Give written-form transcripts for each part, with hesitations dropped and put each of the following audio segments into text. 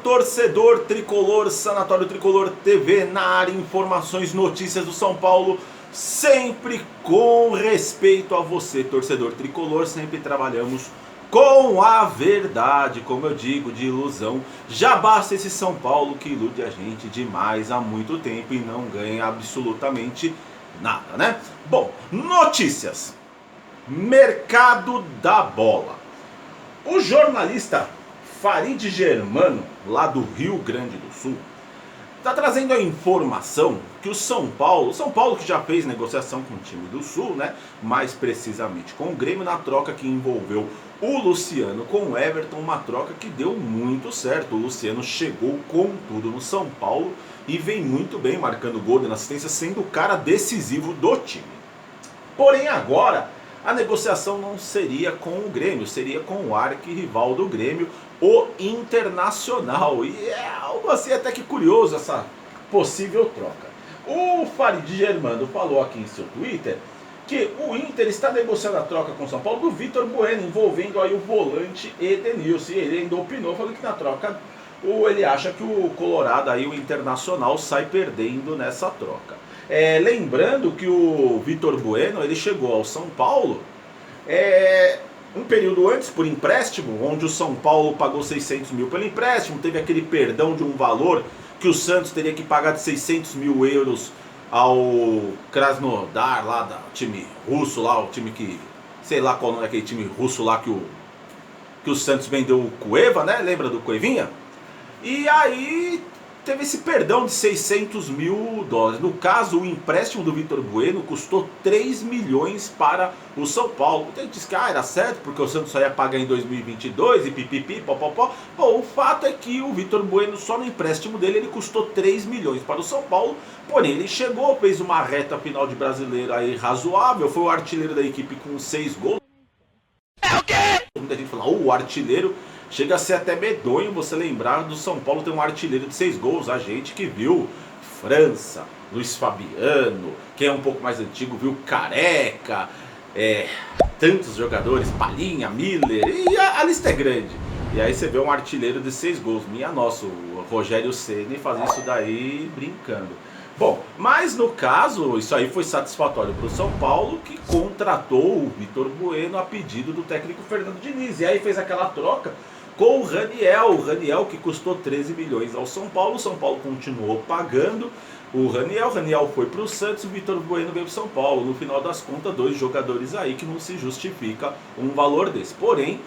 torcedor tricolor, Sanatório Tricolor TV na área, informações, notícias do São Paulo, sempre com respeito a você, torcedor tricolor. Sempre trabalhamos com a verdade, como eu digo, de ilusão. Já basta esse São Paulo que ilude a gente demais há muito tempo e não ganha absolutamente nada, né? Bom, notícias. Mercado da bola. O jornalista Farid Germano, lá do Rio Grande do Sul, está trazendo a informação que o São Paulo que já fez negociação com o time do Sul, né? Mais precisamente com o Grêmio, na troca que envolveu o Luciano com o Everton, uma troca que deu muito certo. O Luciano chegou com tudo no São Paulo e vem muito bem, marcando gol, dando assistência, sendo o cara decisivo do time. Porém agora a negociação não seria com o Grêmio, seria com o arquirrival do Grêmio, o Internacional. E é algo assim até que curioso essa possível troca. O Farid Germano falou aqui em seu Twitter que o Inter está negociando a troca com o São Paulo do Vitor Bueno, envolvendo aí o volante Edenilson. E ele ainda opinou, falando que na troca ele acha que o Colorado, aí, o Internacional, sai perdendo nessa troca. Lembrando que o Vitor Bueno, ele chegou ao São Paulo um período antes por empréstimo, onde o São Paulo pagou 600 mil pelo empréstimo, teve aquele perdão de um valor que o Santos teria que pagar de 600 mil euros ao Krasnodar, lá do time russo, lá, o time que, sei lá qual nome é aquele time russo lá que o Santos vendeu o Cueva, né? Lembra do Cuevinha? E aí teve esse perdão de 600 mil dólares. No caso, o empréstimo do Vitor Bueno custou 3 milhões para o São Paulo. Então a gente disse que era certo, porque o Santos só ia pagar em 2022 e pipipi, popopó. Bom, o fato é que o Vitor Bueno, só no empréstimo dele, ele custou 3 milhões para o São Paulo. Porém, ele chegou, fez uma reta final de brasileiro aí razoável, foi o artilheiro da equipe com 6 gols. Muita gente fala, o artilheiro. Chega a ser até medonho você lembrar do São Paulo ter um artilheiro de 6 gols. A gente que viu França, Luiz Fabiano, quem é um pouco mais antigo viu Careca, tantos jogadores, Palhinha, Miller, e a lista é grande. E aí você vê um artilheiro de 6 gols. Minha nossa, o Rogério Ceni fazia isso daí brincando. Bom, mas no caso, isso aí foi satisfatório para o São Paulo, que contratou o Vitor Bueno a pedido do técnico Fernando Diniz. E aí fez aquela troca com o Raniel que custou 13 milhões ao São Paulo. O São Paulo continuou pagando o Raniel foi para o Santos, o Vitor Bueno veio para o São Paulo. No final das contas, 2 jogadores aí que não se justifica um valor desse. Porém,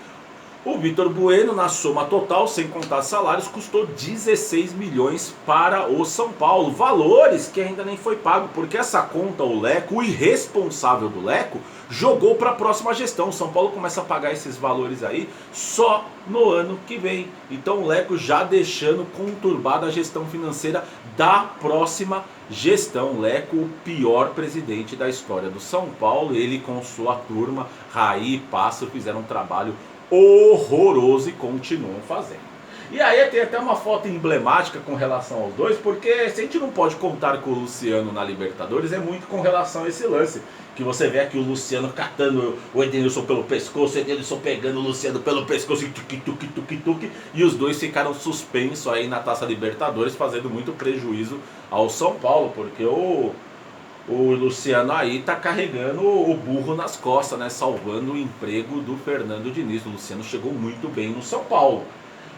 o Vitor Bueno, na soma total, sem contar salários, custou 16 milhões para o São Paulo. Valores que ainda nem foi pago, porque essa conta, o Leco, o irresponsável do Leco, jogou para a próxima gestão. O São Paulo começa a pagar esses valores aí só no ano que vem. Então o Leco já deixando conturbada a gestão financeira da próxima gestão. Leco, o pior presidente da história do São Paulo. Ele com sua turma, Raí e Pássaro, fizeram um trabalho horroroso e continuam fazendo. E aí tem até uma foto emblemática com relação aos dois, porque se a gente não pode contar com o Luciano na Libertadores, é muito com relação a esse lance, que você vê aqui o Luciano catando o Edenilson pelo pescoço, o Edenilson pegando o Luciano pelo pescoço, e os dois ficaram suspensos aí na Taça Libertadores, fazendo muito prejuízo ao São Paulo, porque o Luciano aí tá carregando o burro nas costas, né? Salvando o emprego do Fernando Diniz. O Luciano chegou muito bem no São Paulo.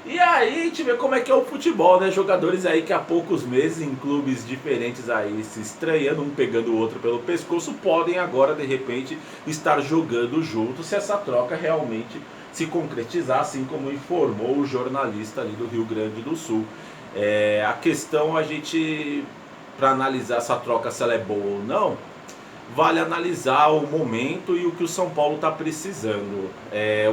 E aí a gente vê como é que é o futebol, né? Jogadores aí que há poucos meses em clubes diferentes aí se estranhando, um pegando o outro pelo pescoço, podem agora de repente estar jogando juntos se essa troca realmente se concretizar, assim como informou o jornalista ali do Rio Grande do Sul. A questão, a gente, para analisar essa troca, se ela é boa ou não, vale analisar o momento e o que o São Paulo está precisando.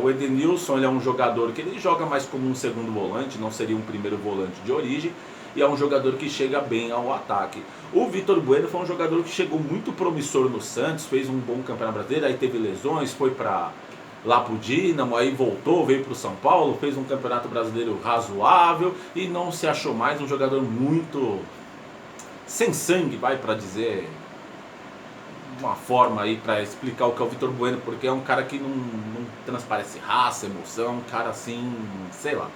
O Edenilson, ele é um jogador que ele joga mais como um segundo volante, não seria um primeiro volante de origem, e é um jogador que chega bem ao ataque. O Vitor Bueno foi um jogador que chegou muito promissor no Santos, fez um bom campeonato brasileiro, aí teve lesões, foi lá pro Dínamo, aí voltou, veio pro São Paulo, fez um campeonato brasileiro razoável e não se achou mais, um jogador muito sem sangue, vai, para dizer uma forma aí para explicar o que é o Vitor Bueno, porque é um cara que não transparece raça, emoção, um cara assim, sei lá.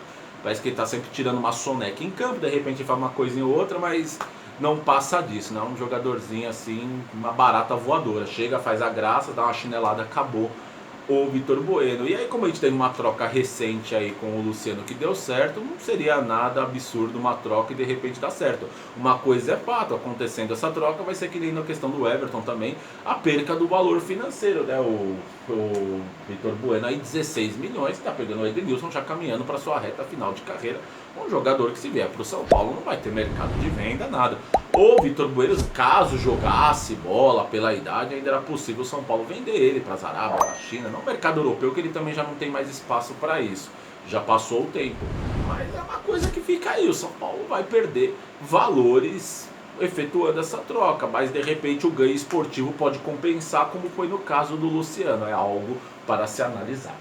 Parece que ele tá sempre tirando uma soneca em campo, de repente faz uma coisinha ou outra, mas não passa disso, não é um jogadorzinho assim, uma barata voadora. Chega, faz a graça, dá uma chinelada, acabou o Vitor Bueno. E aí, como a gente teve uma troca recente aí com o Luciano que deu certo, não seria nada absurdo uma troca e de repente dar certo. Uma coisa é fato, acontecendo essa troca vai ser que nem na questão do Everton também, a perca do valor financeiro, né? O Vitor Bueno aí 16 milhões, está pegando o Edenilson já caminhando para sua reta final de carreira. Um jogador que se vier para o São Paulo não vai ter mercado de venda, nada. O Vitor Bueno, caso jogasse bola pela idade, ainda era possível o São Paulo vender ele para a Arábia, para a China, no mercado europeu, que ele também já não tem mais espaço para isso. Já passou o tempo. Mas é uma coisa que fica aí, o São Paulo vai perder valores efetuando essa troca, mas de repente o ganho esportivo pode compensar, como foi no caso do Luciano. É algo para se analisar.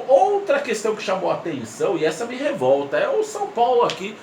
Outra questão que chamou a atenção, e essa me revolta, é o São Paulo aqui.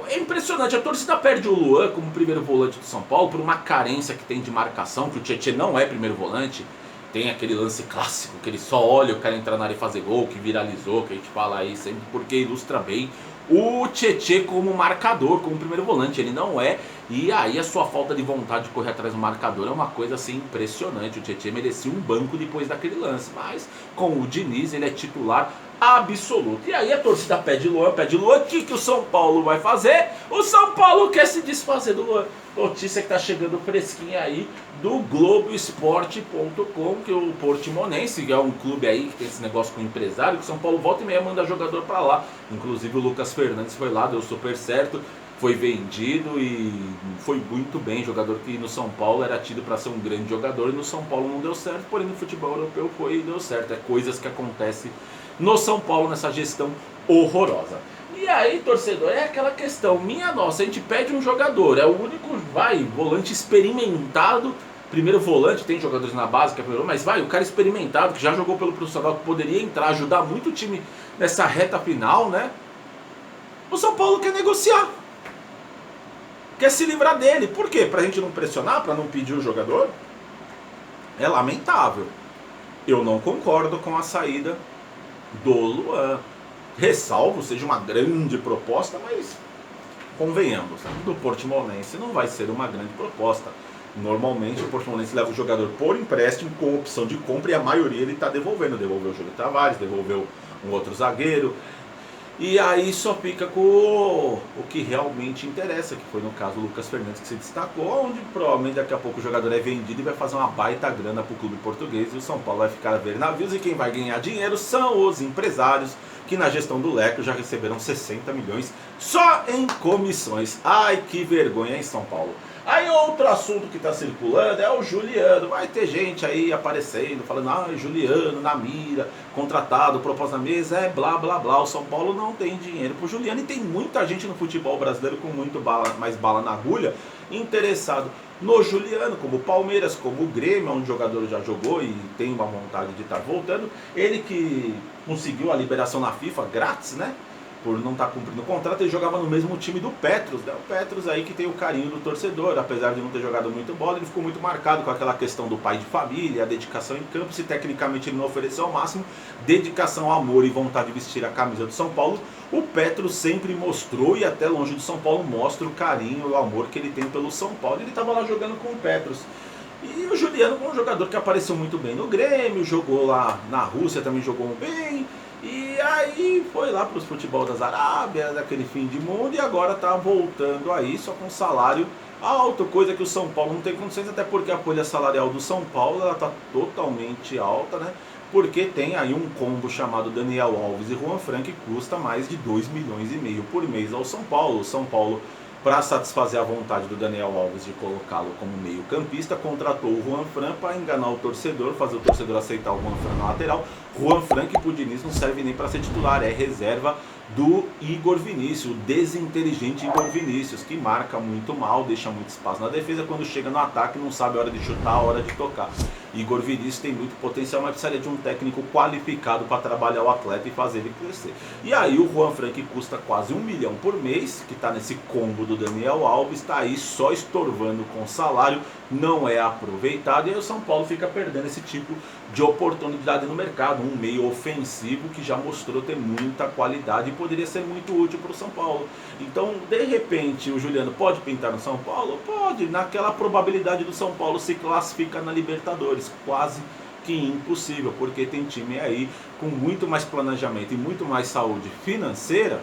É impressionante, a torcida perde o Luan como primeiro volante do São Paulo por uma carência que tem de marcação, que o Tietê não é primeiro volante. Tem aquele lance clássico que ele só olha o cara entrar na área e fazer gol, que viralizou, que a gente fala aí sempre porque ilustra bem o Tietê como marcador, como primeiro volante. Ele não é, e aí a sua falta de vontade de correr atrás do marcador é uma coisa assim impressionante. O Tietê merecia um banco depois daquele lance, mas com o Diniz ele é titular absoluto. E aí a torcida pede Luan, o que o São Paulo vai fazer? O São Paulo quer se desfazer do Luan. Notícia que está chegando fresquinha aí do Globoesporte.com, que o Portimonense, que é um clube aí que tem esse negócio com o empresário, que o São Paulo volta e meia manda jogador para lá. Inclusive o Lucas Fernandes foi lá, deu super certo, foi vendido e foi muito bem. Jogador que no São Paulo era tido para ser um grande jogador e no São Paulo não deu certo, porém no futebol europeu foi e deu certo. É coisas que acontecem no São Paulo nessa gestão horrorosa. E aí, torcedor, é aquela questão, minha nossa, a gente pede um jogador, é o único, volante experimentado, primeiro volante, tem jogadores na base, que é primeiro, mas o cara experimentado, que já jogou pelo profissional, que poderia entrar, ajudar muito o time nessa reta final, né? O São Paulo quer negociar, quer se livrar dele. Por quê? Pra gente não pressionar, pra não pedir o jogador? É lamentável. Eu não concordo com a saída do Luan. Ressalvo, seja uma grande proposta, mas convenhamos, do Portimonense não vai ser uma grande proposta. Normalmente o Portimonense leva o jogador por empréstimo com opção de compra e a maioria ele está devolvendo. Devolveu o Júlio Tavares, devolveu um outro zagueiro. E aí só fica com o que realmente interessa, que foi no caso o Lucas Fernandes que se destacou, onde provavelmente daqui a pouco o jogador é vendido e vai fazer uma baita grana para o clube português e o São Paulo vai ficar a ver navios, e quem vai ganhar dinheiro são os empresários, que na gestão do Leco já receberam 60 milhões só em comissões. Ai, que vergonha em São Paulo. Aí outro assunto que está circulando é o Juliano. Vai ter gente aí aparecendo, falando, Juliano na mira, contratado, proposta na mesa, blá blá blá. O São Paulo não tem dinheiro pro Juliano, e tem muita gente no futebol brasileiro com muito mais bala na agulha, interessado no Juliano, como o Palmeiras, como o Grêmio, onde o jogador já jogou e tem uma vontade de estar voltando. Ele que conseguiu a liberação na FIFA grátis, né? Por não estar cumprindo o contrato, ele jogava no mesmo time do Petros, né? O Petros aí que tem o carinho do torcedor, apesar de não ter jogado muito bola, ele ficou muito marcado com aquela questão do pai de família, a dedicação em campo. Se tecnicamente ele não ofereceu ao máximo, dedicação, amor e vontade de vestir a camisa do São Paulo, o Petros sempre mostrou, e até longe do São Paulo mostra o carinho e o amor que ele tem pelo São Paulo. Ele estava lá jogando com o Petros. E o Juliano foi um jogador que apareceu muito bem no Grêmio, jogou lá na Rússia, também jogou bem. E aí foi lá para os futebol das Arábias, daquele fim de mundo, e agora está voltando aí, só com salário alto, coisa que o São Paulo não tem condições, até porque a folha salarial do São Paulo está totalmente alta, né? Porque tem aí um combo chamado Daniel Alves e Juan Fran, que custa mais de 2,5 milhões por mês ao São Paulo. O São Paulo, para satisfazer a vontade do Daniel Alves de colocá-lo como meio campista, contratou o Juan Fran para enganar o torcedor, fazer o torcedor aceitar o Juan Fran na lateral. Juan Fran, que pro Diniz não serve nem para ser titular, é reserva do Igor Vinícius, o desinteligente Igor Vinícius, que marca muito mal, deixa muito espaço na defesa, quando chega no ataque não sabe a hora de chutar, a hora de tocar. Igor Vinícius tem muito potencial, mas precisaria de um técnico qualificado para trabalhar o atleta e fazer ele crescer. E aí o Juan Fran, que custa quase 1 milhão por mês, que está nesse combo do Daniel Alves, está aí só estorvando com salário, não é aproveitado, e aí o São Paulo fica perdendo esse tipo de oportunidade no mercado, um meio ofensivo que já mostrou ter muita qualidade e poderia ser muito útil para o São Paulo. Então, de repente, o Juliano pode pintar no São Paulo? Pode, naquela probabilidade do São Paulo se classificar na Libertadores, quase que impossível, porque tem time aí com muito mais planejamento e muito mais saúde financeira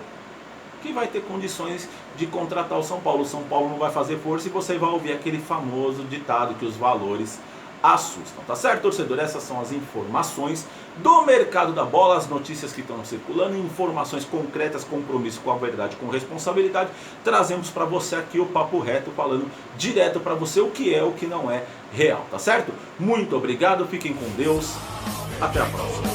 que vai ter condições de contratar o São Paulo. O São Paulo não vai fazer força e você vai ouvir aquele famoso ditado que os valores assustam, tá certo, torcedor? Essas são as informações do mercado da bola, as notícias que estão circulando, informações concretas, compromisso com a verdade, com responsabilidade. Trazemos para você aqui o papo reto, falando direto para você o que é, o que não é real, tá certo? Muito obrigado, fiquem com Deus, até a próxima.